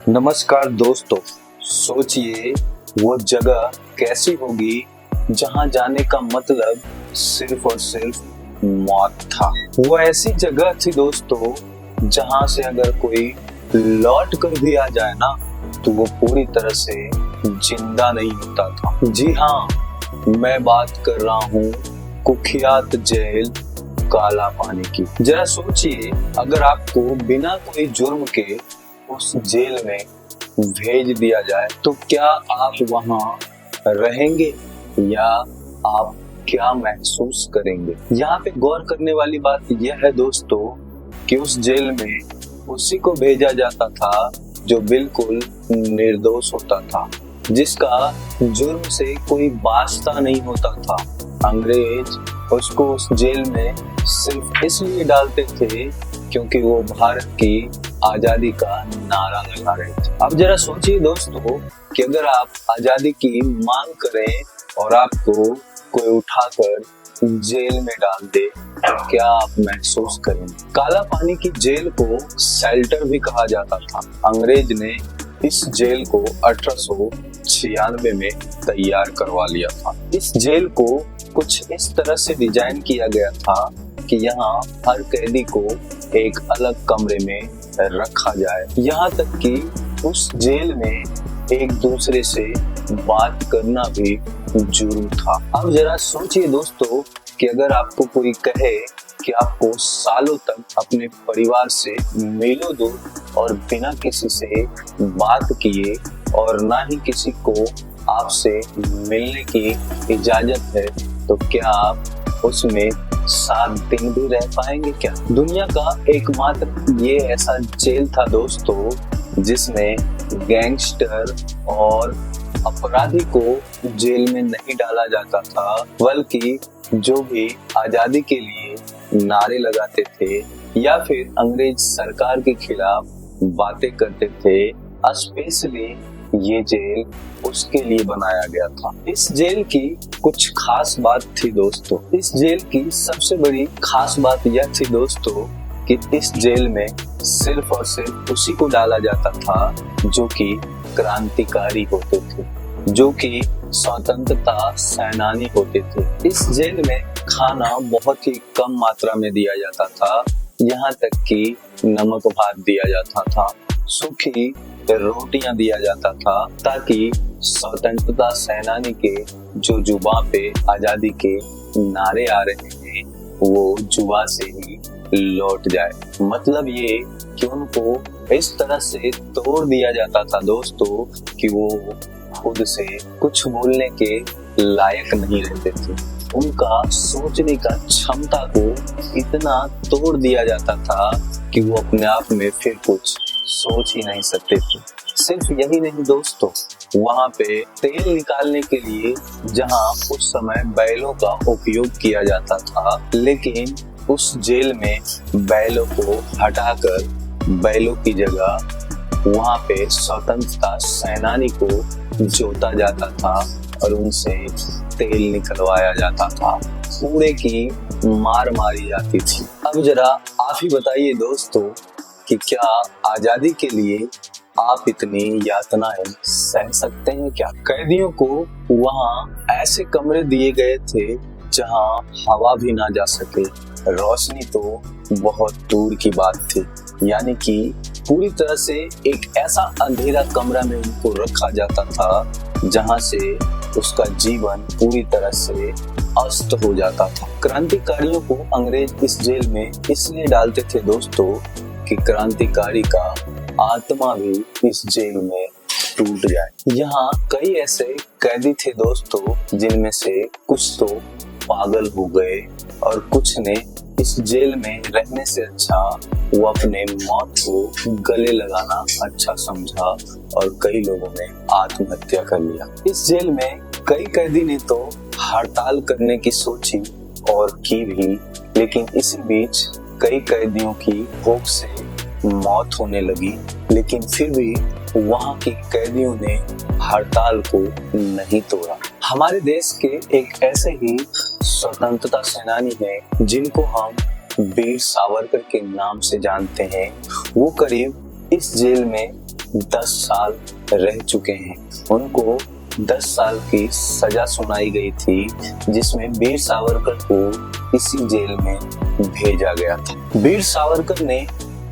नमस्कार दोस्तों। सोचिए वो जगह कैसी होगी जहां जाने का मतलब सिर्फ और सिर्फ मौत था। वो ऐसी जगह थी दोस्तों जहां से अगर कोई लौट कर भी आ जाए ना तो वो पूरी तरह से जिंदा नहीं होता था। जी हाँ, मैं बात कर रहा हूँ कुख्यात जेल काला पानी की। जरा सोचिए, अगर आपको बिना कोई जुर्म के उस जेल में भेज दिया जाए तो क्या आप वहां रहेंगे या आप क्या महसूस करेंगे? यहाँ पे गौर करने वाली बात यह है दोस्तों कि उस जेल में उसी को भेजा जाता था जो बिल्कुल निर्दोष होता था, जिसका जुर्म से कोई वास्ता नहीं होता था। अंग्रेज उसको उस जेल में सिर्फ इसलिए डालते थे क्योंकि वो भारत की आजादी का नारा लगा रहे थे। अब जरा सोचिए दोस्तों कि अगर आप आजादी की मांग करें और आपको कोई उठाकर जेल में डाल दे तो क्या आप महसूस करेंगे? काला पानी की जेल को शेल्टर भी कहा जाता था। अंग्रेज ने इस जेल को 1896 में तैयार करवा लिया था। इस जेल को कुछ इस तरह से डिजाइन किया गया था कि यहाँ हर कैदी को एक अलग कमरे में रखा जाए, यहाँ तक कि उस जेल में एक दूसरे से बात करना भी जुर्म था। अब जरा सोचिए दोस्तों कि अगर आपको कोई कहे कि आपको सालों तक अपने परिवार से मीलों दूर और बिना किसी से बात किए और ना ही किसी को आपसे मिलने की इजाजत है, तो क्या आप उसमें 7 दिन भी रह पाएंगे क्या? दुनिया का एकमात्र ये ऐसा जेल था दोस्तों जिसमें गैंगस्टर और अपराधी को जेल में नहीं डाला जाता था, बल्कि जो भी आजादी के लिए नारे लगाते थे या फिर अंग्रेज सरकार के खिलाफ बातें करते थे, स्पेशली ये जेल उसके लिए बनाया गया था। इस जेल की कुछ खास बात थी दोस्तों। इस जेल की सबसे बड़ी खास बात यह थी दोस्तों कि इस जेल में सिर्फ और सिर्फ उसी को डाला जाता था जो कि क्रांतिकारी होते थे, जो कि स्वतंत्रता सेनानी होते थे। इस जेल में खाना बहुत ही कम मात्रा में दिया जाता था, यहाँ तक कि नमक भात दिया जाता था, सूखी रोटियां दिया जाता था, ताकि स्वतंत्रता सेनानी के जो जुबान पे आजादी के नारे आ रहे हैं वो जुबान से ही लौट जाए। मतलब ये कि उनको इस तरह से तोड़ दिया जाता था दोस्तों कि वो खुद से कुछ बोलने के लायक नहीं रहते थे। उनका सोचने का क्षमता को इतना तोड़ दिया जाता था कि वो अपने आप में फिर कुछ सोच ही नहीं सकते थे। सिर्फ यही नहीं दोस्तों, वहाँ पे तेल निकालने के लिए जहाँ उस समय बैलों का उपयोग किया जाता था, लेकिन उस जेल में बैलों को हटाकर बैलों की जगह वहाँ पे स्वतंत्रता सेनानी को जोता जाता था और उनसे तेल निकलवाया जाता था। कूड़े की मार मारी जाती थी। अब जरा आप ही बताइए दोस्तों कि क्या आजादी के लिए आप इतनी यातनाएं सह सकते हैं क्या? कैदियों को वहाँ ऐसे कमरे दिए गए थे जहाँ हवा भी ना जा सके, रोशनी तो बहुत दूर की बात थी, यानी कि पूरी तरह से एक ऐसा अंधेरा कमरा में उनको रखा जाता था जहाँ से उसका जीवन पूरी तरह से अस्त हो जाता था। क्रांतिकारियों को अंग्रेज इस जेल में इसलिए डालते थे दोस्तों कि क्रांतिकारी का आत्मा भी इस जेल में टूट जाए। यहाँ कई ऐसे कैदी थे दोस्तों जिनमें से कुछ तो पागल हो गए और कुछ ने इस जेल में रहने से अच्छा वो अपने मौत को गले लगाना अच्छा समझा और कई लोगों ने आत्महत्या कर लिया। इस जेल में कई कैदी ने तो हड़ताल करने की सोची और की भी, लेकिन इसी बीच कई कैदियों की भूख से मौत होने लगी, लेकिन फिर भी वहाँ की कैदियों ने हड़ताल को नहीं तोड़ा। हमारे देश के एक ऐसे ही स्वतंत्रता सेनानी हैं जिनको हम वीर सावरकर के नाम से जानते हैं। वो करीब इस जेल में 10 साल रह चुके हैं। उनको 10 साल की सजा सुनाई गई थी, जिसमें वीर सावरकर को इसी जेल में भेजा गया था। वीर सावरकर ने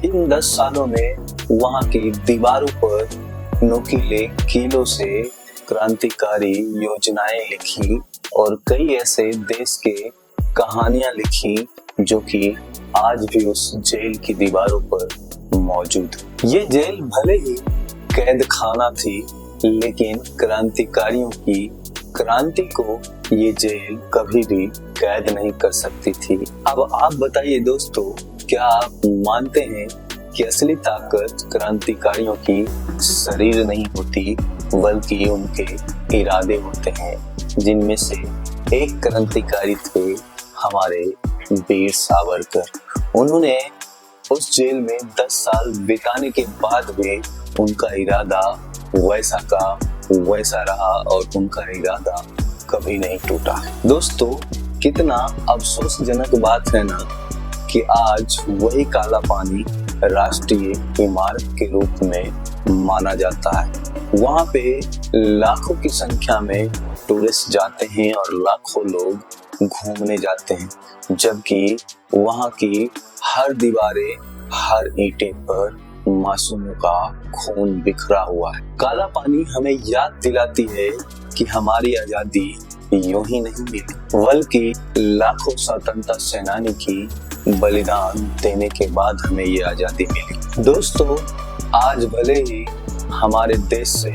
इन 10 सालों में वहां की दीवारों पर नुकीले कीलों से क्रांतिकारी योजनाएं लिखी और कई ऐसे देश के कहानियां लिखी जो कि आज भी उस जेल की दीवारों पर मौजूद। ये जेल भले ही कैद खाना थी, लेकिन क्रांतिकारियों की क्रांति को ये जेल कभी भी कैद नहीं कर सकती थी। अब आप बताइए दोस्तों, क्या आप मानते हैं कि असली ताकत क्रांतिकारियों की शरीर नहीं होती, बल्कि उनके इरादे होते हैं, जिनमें से एक क्रांतिकारी थे हमारे वीर सावरकर। उन्होंने उस जेल में 10 साल बिताने के बाद भी उनका इरादा वैसा का वैसा रहा और उनका इरादा कभी नहीं टूटा। दोस्तों, कितना अफसोसजनक बात है ना कि आज वही काला पानी राष्ट्रीय इमारत के रूप में माना जाता है। वहाँ पे लाखों की संख्या में टूरिस्ट जाते हैं और लाखों लोग घूमने जाते हैं, जबकि वहाँ की हर दीवारें, हर ईंटें पर मासूमों का खून बिखरा हुआ है। काला पानी हमें याद दिलाती है कि हमारी आजादी यूं ही नहीं मिली, बल्कि लाखों स्वतंत्रता सेनानी की बलिदान देने के बाद हमें ये आजादी मिली। दोस्तों, आज भले ही हमारे देश से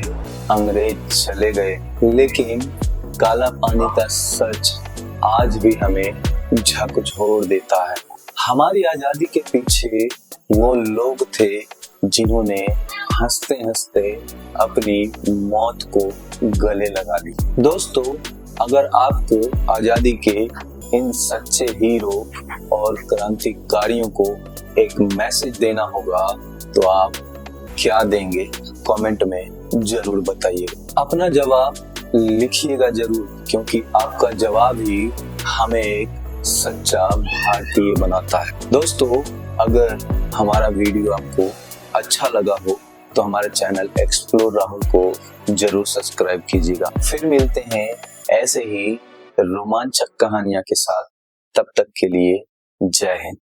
अंग्रेज चले गए, लेकिन काला पानी का सच आज भी हमें झकझोर देता है। हमारी आजादी के पीछे वो लोग थे जिन्होंने हंसते हंसते अपनी मौत को गले लगा ली। दोस्तों, अगर आपको आजादी के इन सच्चे हीरो और क्रांतिकारियों को एक मैसेज देना होगा तो आप क्या देंगे? कमेंट में जरूर बताइए। अपना जवाब लिखिएगा जरूर, क्योंकि आपका जवाब ही हमें एक सच्चा भारतीय बनाता है। दोस्तों, अगर हमारा वीडियो आपको अच्छा लगा हो तो हमारे चैनल एक्सप्लोर राहुल को जरूर सब्सक्राइब कीजिएगा। फिर मिलते हैं ऐसे ही रोमांचक कहानियां के साथ। तब तक के लिए जय हिंद।